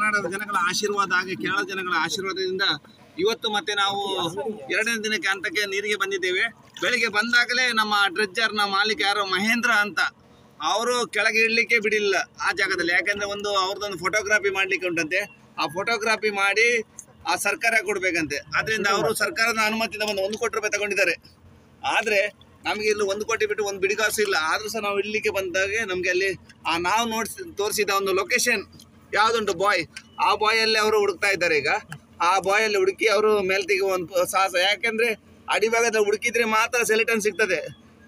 ಕರ್ನಾಟಕದ ಜನಗಳ ಆಶೀರ್ವಾದ ಹಾಗೆ ಕೇರಳ ಜನಗಳ ಆಶೀರ್ವಾದದಿಂದ ಇವತ್ತು ಮತ್ತೆ ನಾವು 2ನೇ ದಿನಕ್ಕೆ ಹಂತಕ್ಕೆ ನೀರಿಗೆ ಬಂದಿದ್ದೇವೆ. ಬೆಳಿಗ್ಗೆ ಬಂದಾಗಲೇ ನಮ್ಮ ಡ್ರೆಜ್ಜರ್ನ ಮಾಲೀಕ ಯಾರೋ ಮಹೇಂದ್ರ ಅಂತ ಅವರು ಕೆಳಗೆ ಇಡಲಿಕ್ಕೆ ಬಿಡಿಲ್ಲ ಆ ಜಾಗದಲ್ಲಿ. ಯಾಕಂದ್ರೆ ಅವ್ರದ್ದೊಂದು ಫೋಟೋಗ್ರಾಫಿ ಮಾಡ್ಲಿಕ್ಕೆ ಉಂಟಂತೆ. ಆ ಫೋಟೋಗ್ರಾಫಿ ಮಾಡಿ ಆ ಸರ್ಕಾರ ಕೊಡ್ಬೇಕಂತೆ. ಆದ್ರಿಂದ ಅವರು ಸರ್ಕಾರದ ಅನುಮತಿಯಿಂದ ಬಂದು 1 ಕೋಟಿ ರೂಪಾಯಿ ತಗೊಂಡಿದ್ದಾರೆ. ಆದ್ರೆ ನಮಗೆ ಇಲ್ಲಿ 1 ಕೋಟಿ ಬಿಟ್ಟು ಒಂದು ಬಿಡಿಗಾಸು ಇಲ್ಲ. ಆದ್ರೂ ಸಹ ನಾವು ಇಡ್ಲಿಕ್ಕೆ ಬಂದಾಗ ನಮ್ಗೆ ಅಲ್ಲಿ ನಾವು ತೋರಿಸಿದ ಒಂದು ಲೊಕೇಶನ್ ಯಾವ್ದುಂಟು ಬಾಯ್, ಆ ಬಾಯಲ್ಲಿ ಅವರು ಹುಡುಕ್ತಾ ಇದ್ದಾರೆ. ಈಗ ಆ ಬಾಯಲ್ಲಿ ಹುಡುಕಿ ಅವರು ಮೇಲ್ತಿಗೆ ಒಂದು ಸಾಹಸ. ಯಾಕಂದ್ರೆ ಅಡಿಭಾಗದಲ್ಲಿ ಹುಡುಕಿದ್ರೆ ಮಾತ್ರ ಸೆಲೆಟನ್ ಸಿಗ್ತದೆ.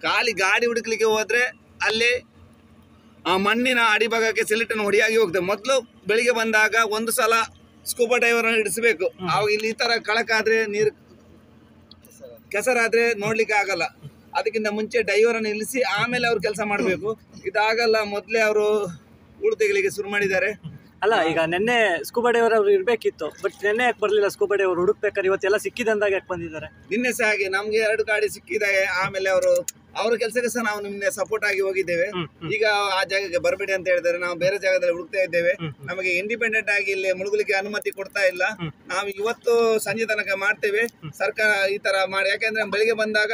ಖಾಲಿ ಗಾಡಿ ಹುಡುಕ್ಲಿಕ್ಕೆ ಹೋದ್ರೆ ಅಲ್ಲಿ ಆ ಮಣ್ಣಿನ ಅಡಿಭಾಗಕ್ಕೆ ಸೆಲೆಟನ್ ಹೊಡಿಯಾಗಿ ಹೋಗ್ತದೆ. ಮೊದಲು ಬೆಳಿಗ್ಗೆ ಬಂದಾಗ ಒಂದು ಸಲ ಸ್ಕೂಬಾ ಡೈವರ್ ಇಡಿಸಬೇಕು. ಅವಾಗ ಇಲ್ಲಿ ಈ ತರ ಕಳಕಾದ್ರೆ ನೀರು ಕೆಸರಾದ್ರೆ ನೋಡ್ಲಿಕ್ಕೆ ಆಗಲ್ಲ. ಅದಕ್ಕಿಂತ ಮುಂಚೆ ಡೈವರನ್ನು ನಿಲ್ಲಿಸಿ ಆಮೇಲೆ ಅವ್ರು ಕೆಲಸ ಮಾಡಬೇಕು. ಇದಾಗಲ್ಲ, ಮೊದಲೇ ಅವರು ಹೂಳು ತೆಗಿಲಿಕ್ಕೆ ಶುರು ಮಾಡಿದ್ದಾರೆ. ಅಲ್ಲ, ಈಗ ನಿನ್ನೆ ಸ್ಕೂಬಾ ಡೈವರ್ ಅವರು ಇರಬೇಕಿತ್ತು, ಬಟ್ ನಿನ್ನೆ ಯಾಕೆ ಬರಲಿಲ್ಲ? ಸ್ಕೂಬಾ ಡೈವರ್ ಹುಡುಕ್ಬೇಕಾದ್ರೆ ಇವತ್ತೆಲ್ಲ ಸಿಕ್ಕಿದಂದಾಗ ಯಾಕೆ ಬಂದಿದ್ದಾರೆ? ನಿನ್ನೆ ಸಹ ಹಾಗೆ ನಮ್ಗೆ 2 ಗಾಡಿ ಸಿಕ್ಕಿದೆ. ಆಮೇಲೆ ಅವ್ರ ಕೆಲಸಕ್ಕೆ ಸಹ ನಾವು ನಿನ್ನೆ ಸಪೋರ್ಟ್ ಆಗಿ ಹೋಗಿದ್ದೇವೆ. ಈಗ ಆ ಜಾಗಕ್ಕೆ ಬರಬೇಡಿ ಅಂತ ಹೇಳಿದ್ದಾರೆ. ನಾವು ಬೇರೆ ಜಾಗದಲ್ಲಿ ಹುಡುಕ್ತಾ ಇದ್ದೇವೆ. ನಮಗೆ ಇಂಡಿಪೆಂಡೆಂಟ್ ಆಗಿ ಇಲ್ಲಿ ಮುಳುಗಲಿಕ್ಕೆ ಅನುಮತಿ ಕೊಡ್ತಾ ಇಲ್ಲ. ನಾವು ಇವತ್ತು ಸಂಜೆ ತನಕ ಮಾಡ್ತೇವೆ. ಸರ್ಕಾರ ಈ ತರ ಮಾಡಿ, ಯಾಕಂದ್ರೆ ಬೆಳಿಗ್ಗೆ ಬಂದಾಗ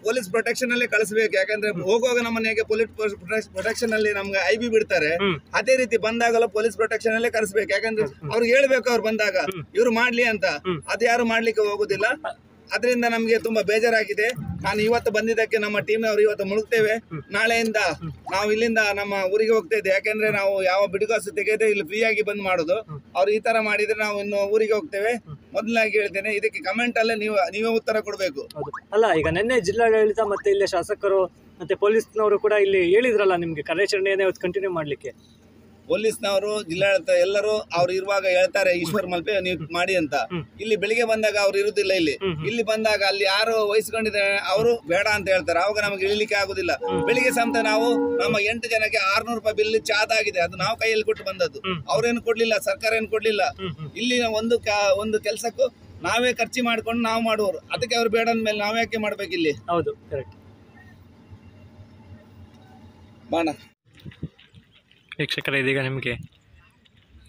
ಪೊಲೀಸ್ ಪ್ರೊಟೆಕ್ಷನ್ ಅಲ್ಲೇ ಕಳಿಸ್ಬೇಕು. ಯಾಕಂದ್ರೆ ಹೋಗುವಾಗ ನಮ್ಮನ್ನ ಹೇಗೆ ಪೊಲೀಸ್ ಪ್ರೊಟೆಕ್ಷನ್ ಅಲ್ಲಿ ನಮ್ಗೆ IB ಬಿಡ್ತಾರೆ, ಅದೇ ರೀತಿ ಬಂದಾಗಲೂ ಪೊಲೀಸ್ ಪ್ರೊಟೆಕ್ಷನ್ ಅಲ್ಲೇ ಕಳಿಸ್ಬೇಕು. ಯಾಕಂದ್ರೆ ಅವ್ರಿಗೆ ಹೇಳ್ಬೇಕು ಅವ್ರು ಬಂದಾಗ ಇವ್ರು ಮಾಡ್ಲಿ ಅಂತ. ಅದು ಯಾರು ಮಾಡ್ಲಿಕ್ಕೆ ಹೋಗುದಿಲ್ಲ. ಅದರಿಂದ ನಮ್ಗೆ ತುಂಬಾ ಬೇಜಾರಾಗಿದೆ. ನಾನು ಇವತ್ತು ಬಂದಿದ್ದಕ್ಕೆ ನಮ್ಮ ಟೀಮ್ನವರು ಇವತ್ತು ಮುಳುಗ್ತೇವೆ. ನಾಳೆಯಿಂದ ನಾವು ಇಲ್ಲಿಂದ ನಮ್ಮ ಊರಿಗೆ ಹೋಗ್ತಾ ಇದ್ದೇವೆ. ಯಾಕಂದ್ರೆ ನಾವು ಯಾವ ಬಿಡುಗಾಸು ತೆಗೆದೇ ಇಲ್ಲಿ ಫ್ರೀ ಆಗಿ ಬಂದ್ ಮಾಡೋದು. ಅವ್ರು ಈ ತರ ಮಾಡಿದ್ರೆ ನಾವು ಇನ್ನು ಊರಿಗೆ ಹೋಗ್ತೇವೆ. ಮೊದಲಾಗಿ ಹೇಳ್ತೇನೆ, ಇದಕ್ಕೆ ಕಮೆಂಟ್ ಅಲ್ಲೇ ನೀವೇ ಉತ್ತರ ಕೊಡಬೇಕು. ಅಲ್ಲ, ಈಗ ನಿನ್ನೆ ಜಿಲ್ಲಾಡಳಿತ ಮತ್ತೆ ಇಲ್ಲಿ ಶಾಸಕರು ಮತ್ತೆ ಪೊಲೀಸ್ನವರು ಕೂಡ ಇಲ್ಲಿ ಹೇಳಿದ್ರಲ್ಲ ನಿಮ್ಗೆ ಕಾರ್ಯಾಚರಣೆಯನ್ನೇ ಕಂಟಿನ್ಯೂ ಮಾಡ್ಲಿಕ್ಕೆ. ಪೊಲೀಸ್ನವರು, ಜಿಲ್ಲಾಡಳಿತ ಎಲ್ಲರೂ ಅವ್ರು ಇರುವಾಗ ಹೇಳ್ತಾರೆ ಈಶ್ವರ್ ಮಲ್ಪೆ ನೀವು ಮಾಡಿ ಅಂತ. ಇಲ್ಲಿ ಬೆಳಿಗ್ಗೆ ಬಂದಾಗ ಅವ್ರು ಇರುದಿಲ್ಲ. ಇಲ್ಲಿ ಬಂದಾಗ ಅಲ್ಲಿ ಯಾರು ವಹಿಸ್ಕೊಂಡಿದ್ದಾರೆ ಅವರು ಬೇಡ ಅಂತ ಹೇಳ್ತಾರೆ. ಅವಾಗ ನಮಗೆ ಇಳಿಲಿಕ್ಕೆ ಆಗುದಿಲ್ಲ. ಬೆಳಿಗ್ಗೆ ಸಮೇತ ನಾವು ನಮ್ಮ 8 ಜನಕ್ಕೆ 600 ರೂಪಾಯಿ ಬಿಲ್ ಚಾದಾಗಿದೆ. ಅದು ನಾವು ಕೈಯಲ್ಲಿ ಕೊಟ್ಟು ಬಂದದ್ದು. ಅವ್ರೇನು ಕೊಡ್ಲಿಲ್ಲ, ಸರ್ಕಾರ ಏನು ಕೊಡ್ಲಿಲ್ಲ. ಇಲ್ಲಿ ಒಂದು ಕೆಲಸಕ್ಕೂ ನಾವೇ ಖರ್ಚು ಮಾಡ್ಕೊಂಡು ನಾವು ಮಾಡುವವರು. ಅದಕ್ಕೆ ಅವ್ರು ಬೇಡ ಅಂದ್ಮೇಲೆ ನಾವು ಯಾಕೆ ಮಾಡ್ಬೇಕು ಇಲ್ಲಿ? ಹೌದು, ಕರೆಕ್ಟ್. ಬಾಣ ವೀಕ್ಷಕರೇ, ಇದೀಗ ನಿಮಗೆ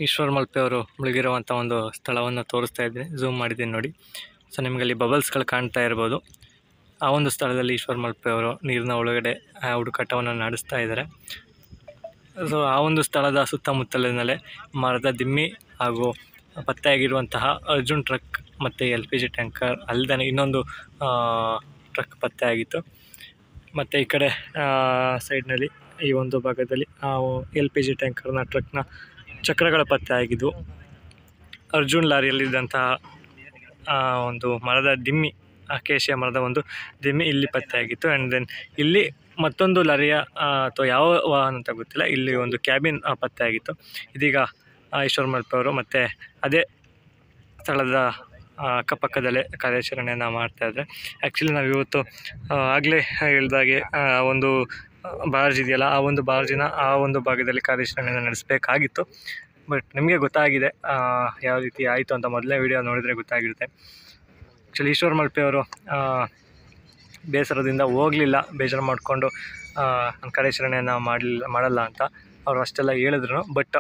ಈಶ್ವರ್ ಮಲ್ಪೆ ಅವರು ಮುಳುಗಿರುವಂಥ ಒಂದು ಸ್ಥಳವನ್ನು ತೋರಿಸ್ತಾ ಇದ್ದೀನಿ. ಝೂಮ್ ಮಾಡಿದ್ದೀನಿ ನೋಡಿ. ಸೊ ನಿಮಗೆ ಅಲ್ಲಿ ಬಬಲ್ಸ್ಗಳು ಕಾಣ್ತಾ ಇರ್ಬೋದು. ಆ ಒಂದು ಸ್ಥಳದಲ್ಲಿ ಈಶ್ವರ್ ಮಲ್ಪೆ ಅವರು ನೀರಿನ ಒಳಗಡೆ ಹುಡುಕಾಟವನ್ನು ನಡೆಸ್ತಾ ಇದ್ದಾರೆ. ಸೊ ಆ ಒಂದು ಸ್ಥಳದ ಸುತ್ತಮುತ್ತಲಿನಲ್ಲೇ ಮರದ ದಿಮ್ಮಿ ಹಾಗೂ ಪತ್ತೆಯಾಗಿರುವಂತಹ ಅರ್ಜುನ್ ಟ್ರಕ್ ಮತ್ತು LPG ಟ್ಯಾಂಕರ್ ಅಲ್ಲದೆ ಇನ್ನೊಂದು ಟ್ರಕ್ ಪತ್ತೆಯಾಗಿತ್ತು. ಮತ್ತು ಈ ಕಡೆ ಸೈಡ್ನಲ್ಲಿ ಈ ಒಂದು ಭಾಗದಲ್ಲಿ LPG ಟ್ಯಾಂಕರ್ನ ಟ್ರಕ್ನ ಚಕ್ರಗಳ ಪತ್ತೆ ಆಗಿದ್ವು. ಅರ್ಜುನ್ ಲಾರಿಯಲ್ಲಿದ್ದಂತಹ ಒಂದು ಮರದ ದಿಮ್ಮಿ, ಅಕೇಶಿಯ ಮರದ ಒಂದು ದಿಮ್ಮಿ ಇಲ್ಲಿ ಪತ್ತೆಯಾಗಿತ್ತು. ಆ್ಯಂಡ್ ದೆನ್ ಇಲ್ಲಿ ಮತ್ತೊಂದು ಲಾರಿಯ ಅಥವಾ ಯಾವ ವಾಹನ ಅಂತ ಗೊತ್ತಿಲ್ಲ, ಇಲ್ಲಿ ಒಂದು ಕ್ಯಾಬಿನ್ ಪತ್ತೆಯಾಗಿತ್ತು. ಇದೀಗ ಈಶ್ವರ್ ಮಲ್ಪೆ ಅವರು ಮತ್ತು ಅದೇ ಸ್ಥಳದ ಅಕ್ಕಪಕ್ಕದಲ್ಲೇ ಕಾರ್ಯಾಚರಣೆಯನ್ನು ಮಾಡ್ತಾಯಿದ್ರೆ. ಆ್ಯಕ್ಚುಲಿ ನಾವು ಇವತ್ತು ಆಗಲೇ ಹೇಳಿದಾಗೆ ಒಂದು ಬಾರ್ಜ್ ಇದೆಯಲ್ಲ, ಆ ಒಂದು ಬಾರ್ಜಿನ ಆ ಒಂದು ಭಾಗದಲ್ಲಿ ಕಾರ್ಯಾಚರಣೆಯನ್ನು ನಡೆಸಬೇಕಾಗಿತ್ತು. ಬಟ್ ನಿಮಗೆ ಗೊತ್ತಾಗಿದೆ ಯಾವ ರೀತಿ ಆಯಿತು ಅಂತ. ಮೊದಲನೇ ವಿಡಿಯೋ ನೋಡಿದರೆ ಗೊತ್ತಾಗಿರುತ್ತೆ. ಆ್ಯಕ್ಚುಲಿ ಈಶ್ವರ್ ಮಲ್ಪೆ ಅವರು ಬೇಸರದಿಂದ ಹೋಗಲಿಲ್ಲ, ಬೇಜಾರು ಮಾಡಿಕೊಂಡು ನಾನು ಕಾರ್ಯಾಚರಣೆಯನ್ನು ಮಾಡಲ್ಲ ಅಂತ ಅವರು ಅಷ್ಟೆಲ್ಲ ಹೇಳಿದ್ರು. ಬಟ್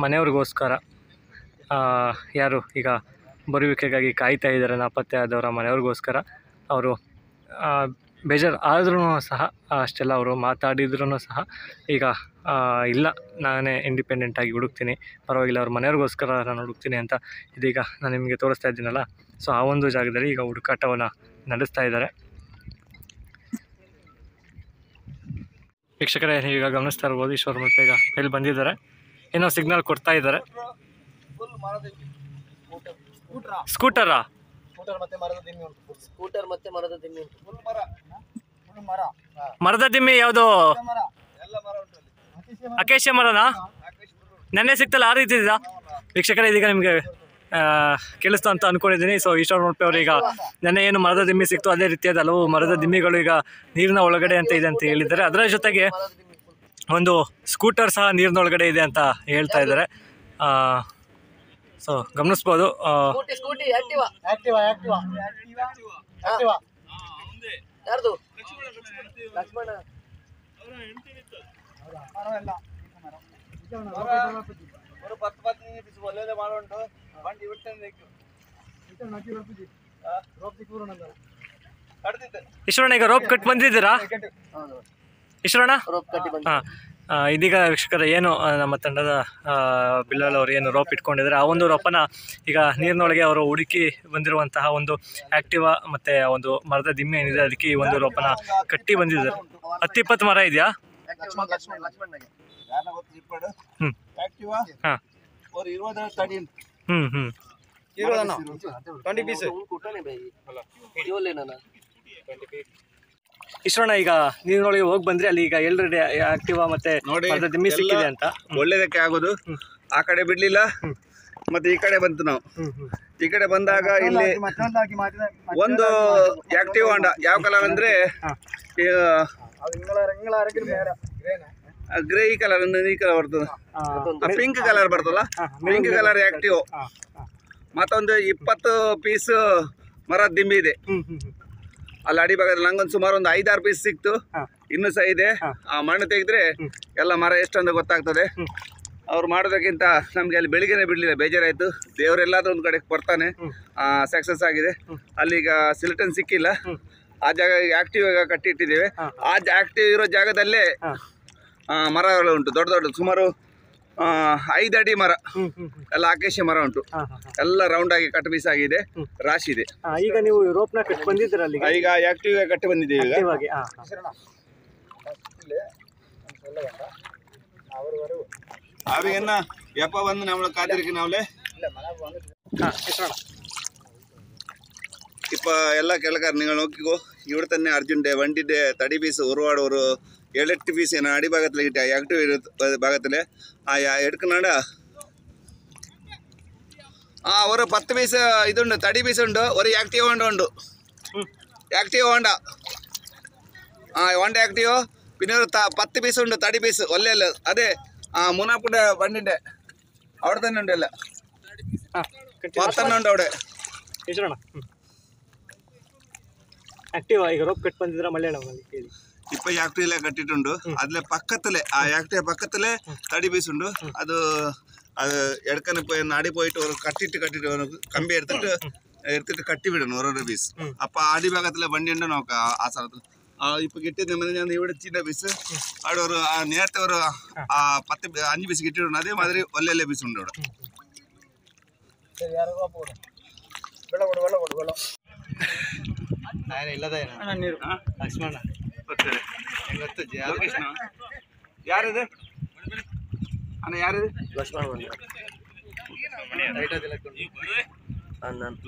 ಮನೆಯವ್ರಿಗೋಸ್ಕರ ಯಾರು ಈಗ ಬರುವಿಕೆಗಾಗಿ ಕಾಯ್ತಾ ಇದ್ದಾರೆ, ನಾಪತ್ತೆ ಆದವರ ಮನೆಯವ್ರಿಗೋಸ್ಕರ ಅವರು ಬೇಜಾರು ಆದ್ರೂ ಸಹ ಅಷ್ಟೆಲ್ಲ ಅವರು ಮಾತಾಡಿದ್ರೂ ಸಹ ಈಗ ಇಲ್ಲ, ನಾನೇ ಇಂಡಿಪೆಂಡೆಂಟಾಗಿ ಹುಡುಕ್ತೀನಿ, ಪರವಾಗಿಲ್ಲ, ಅವ್ರ ಮನೆಯವ್ರಿಗೋಸ್ಕರ ನಾನು ಹುಡುಕ್ತೀನಿ ಅಂತ ಇದೀಗ ನಾನು ನಿಮಗೆ ತೋರಿಸ್ತಾ ಇದ್ದೀನಲ್ಲ. ಸೊ ಆ ಒಂದು ಜಾಗದಲ್ಲಿ ಈಗ ಹುಡುಕಾಟವನ್ನು ನಡೆಸ್ತಾ ಇದ್ದಾರೆ. ವೀಕ್ಷಕರೇ, ನೀವೀಗ ಗಮನಿಸ್ತಾ ಇರ್ಬೋದು, ಈಶ್ವರ್ ಮಲ್ಪೆ ಈಗ ಇಲ್ಲಿ ಬಂದಿದ್ದಾರೆ. ಏನೋ ಸಿಗ್ನಲ್ ಕೊಡ್ತಾ ಇದ್ದಾರೆ. ಸ್ಕೂಟರಾ? ಮರದ ದಿಮ್ಮಿ ಯಾವುದು? ಅಕೇಶಿಯ ಮರನಾ? ನೆನ್ನೆ ಸಿಕ್ತಲ್ಲ, ಆ ರೀತಿ ಇದಾ? ವೀಕ್ಷಕರೇ, ಇದೀಗ ನಿಮಗೆ ಕೇಳಿಸ್ತಾ ಅಂತ ಅಂದ್ಕೊಂಡಿದ್ದೀನಿ. ಸೊ ಈಶ್ವರ್ ಮಲ್ಪೆ ಅವರು ಈಗ ನೆನ್ನೆ ಏನು ಮರದ ದಿಮ್ಮಿ ಸಿಕ್ತು ಅದೇ ರೀತಿಯಾದ ಹಲವು ಮರದ ದಿಮ್ಮಿಗಳು ಈಗ ನೀರಿನ ಒಳಗಡೆ ಅಂತ ಇದೆ ಅಂತ ಹೇಳಿದ್ದಾರೆ. ಅದರ ಜೊತೆಗೆ ಒಂದು ಸ್ಕೂಟರ್ ಸಹ ನೀರಿನ ಒಳಗಡೆ ಇದೆ ಅಂತ ಹೇಳ್ತಾ ಇದ್ದಾರೆ. ಸೊ ಗಮನಿಸ್ಬೋದು. ಒಳ್ಳೆ ಮಾಡುಂಟು ಬಂಡಿ ಬಿಡ್ತೇನೆ ಈಶ್ವರಣ್ಣ ಈಗ ರೋಪ್ ಕಟ್ ಬಂದಿದ್ದೀರಾ ಈಶ್ವರಣ್ಣ? ಹಾಂ, ಇದೀಗ ವೀಕ್ಷಕರ ಏನು ನಮ್ಮ ತಂಡದ ಬಿಲ್ಲಾಲ್ ಅವರು ಏನು ರೋಪ್ ಇಟ್ಕೊಂಡಿದ್ದಾರೆ, ಆ ಒಂದು ರೋಪನ ಈಗ ನೀರಿನೊಳಗೆ ಅವರು ಹುಡುಕಿ ಬಂದಿರುವಂತಹ ಒಂದು ಆ್ಯಕ್ಟಿವಾ ಮತ್ತು ಒಂದು ಮರದ ದಿಮ್ಮೆ ಏನಿದೆ ಅದಕ್ಕೆ ಈ ಒಂದು ರೋಪನ ಕಟ್ಟಿ ಬಂದಿದ್ದಾರೆ. 10-20 ಮರ ಇದೆಯಾ? ಈಶ್ವರಣ್ಣ ಈಗ ನೀರಿನೊಳಗೆ ಹೋಗಿ ಬಂದ್ರೆ ಅಲ್ಲಿ ಈಗ ಎಲ್ಲರೆಡೆ ಆಕ್ಟಿವಾ ಮತ್ತೆ ದಿಮ್ಮಿ ಸಿಕ್ಕಿದೆ ಅಂತ ಒಳ್ಳೇದಕ್ಕೆ ಆಗೋದು. ಆ ಕಡೆ ಬಿಡ್ಲಿಲ್ಲ, ಮತ್ತೆ ಈ ಕಡೆ ಬಂತು. ನಾವು ಈ ಕಡೆ ಬಂದಾಗ ಇಲ್ಲಿ ಒಂದು ಆಕ್ಟಿವ್ ಹೊಂಡ ಯಾವ ಕಲರ್ ಅಂದ್ರೆ ಗ್ರೇ ಕಲರ್, ಈ ಕಲರ್ ಬರ್ತದೆ, ಪಿಂಕ್ ಕಲರ್ ಬರ್ತಲ್ಲ, ಪಿಂಕ್ ಕಲರ್ ಆಕ್ಟಿವ್. ಮತ್ತೊಂದು 20 ಪೀಸ್ ಮರದ ದಿಂಬಿ ಇದೆ ಅಲ್ಲಿ ಅಡಿಭಾಗದಲ್ಲಿ. ನಂಗೊಂದು ಸುಮಾರು ಒಂದು 5-6 ಪೀಸ್ ಸಿಕ್ತು, ಇನ್ನೂ ಸಹ ಇದೆ. ಆ ಮಣ್ಣು ತೆಗೆದ್ರೆ ಎಲ್ಲ ಮರ ಎಷ್ಟು ಅಂತ ಗೊತ್ತಾಗ್ತದೆ. ಅವ್ರು ಮಾಡೋದಕ್ಕಿಂತ ನಮ್ಗೆ ಅಲ್ಲಿ ಬೆಳಿಗ್ಗೆನೆ ಬಿಡ್ಲಿಲ್ಲ, ಬೇಜಾರಾಯ್ತು. ದೇವರೆಲ್ಲಾದ್ರೂ ಒಂದು ಕಡೆ ಬರ್ತಾನೆ, ಸಕ್ಸಸ್ ಆಗಿದೆ. ಅಲ್ಲಿಗ ಸಿಲಿಟನ್ ಸಿಕ್ಕಿಲ್ಲ, ಆ ಜಾಗ ಆಕ್ಟಿವ್ ಆಗಿ ಕಟ್ಟಿಟ್ಟಿದ್ದೇವೆ. ಆ ಆಕ್ಟಿವ್ ಇರೋ ಜಾಗದಲ್ಲೇ ಮರಗಳು ಉಂಟು, ದೊಡ್ಡ ದೊಡ್ಡ ಸುಮಾರು 5 ಅಡಿ ಮರ, ಎಲ್ಲ ಆಕೇಶಿ ಮರ ಉಂಟು. ಎಲ್ಲ ರೌಂಡ್ ಆಗಿ ಕಟ್ ಪೀಸ್ ಆಗಿದೆ, ರಾಶಿ ಇದೆ. ಈಗ ನೀವು ರೋಪ್ನ ಕಟ್ಟಿ ಬಂದಿದ್ದೀರಲ್ಲಿ, ಈಗ ಆಕ್ಟಿವ್ ಆಗಿ ಕಟ್ಟಿ ಬಂದಿದ್ದೀವಿ. ಅವಿಗೆನ್ನ ಯಪ್ಪ ಬಂದು നമ്മളെ കാത്തിരിക്കുന്നവളെ ഇപ്പൊ എല്ലാ കേൾക്കാർ നിങ്ങൾ നോക്കിക്കോ. ഇവിടെ തന്നെ അർജുൻ്റെ വണ്ടിൻ്റെ തടി പീസ് ഒരുപാട് ഒരു 7-8 പീസ് ഞാൻ അടിഭാഗത്തിൽ കിട്ടിയ ആക്റ്റീവ് ഭാഗത്തിൽ എടുക്കുന്നുണ്ട്. ഒരു 10 പീസ് ഇതുണ്ട്, തടി പീസ് ഉണ്ട്. ഒരു ആക്റ്റീവ് ഹോണ്ട ഉണ്ട്, ആക്റ്റീവ് ഹോണ്ട ഹോണ്ട ആക്റ്റീവ്. പിന്നെ ഒരു 10 പീസ് ഉണ്ട് തടി പീസ് ഒല്ലല്ല. അതെ, മുനാപ്പിൻ്റെ വണ്ടിൻ്റെ അവിടെ തന്നെ ഉണ്ട്. എല്ലാം 10 ഉണ്ട് അവിടെ. ആക്റ്റീവ് ಈಗ ರೋಪ್ ಕಟ್ ಬಂದಿದ್ರ ಮಲಯಾಳಮಲ್ಲಿ ಕೇಳಿ. ഇപ്പൊ ആക്റ്റീവിലെ കെട്ടിട്ടുണ്ട്. അതിലെ പക്കത്തിലെ ആ ആക്റ്റീവ് പക്കത്തിലെ തടി പീസ് ഉണ്ട്. അത് എടുക്കാൻ പോയി നാടി പോയിട്ട് ഒരു കട്ടിട്ട് കമ്പി എടുത്തിട്ട് കട്ടി വിടണം ഓരോരോ പീസ്. അപ്പൊ അടിഭാഗത്തിലെ വണ്ടി ഉണ്ട് നോക്കാം ആ സ്ഥലത്ത്. ഇപ്പൊ കിട്ടിയത് ഞാൻ ഇവിടെ ചിന്ന പീസ് അവിടെ ഒരു നേരത്തെ ഒരു 5 പീസ് കിട്ടിയിട്ടുണ്ട്. അതേമാതിരി ഒല്ലേ പീസ് ഉണ്ട് അവിടെ. ಯಾರಿದೆ ಅಣ್ಣ, ಯಾರಿದೆ?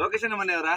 ಲೊಕೇಶನ್ ಮನೆಯವರಾ?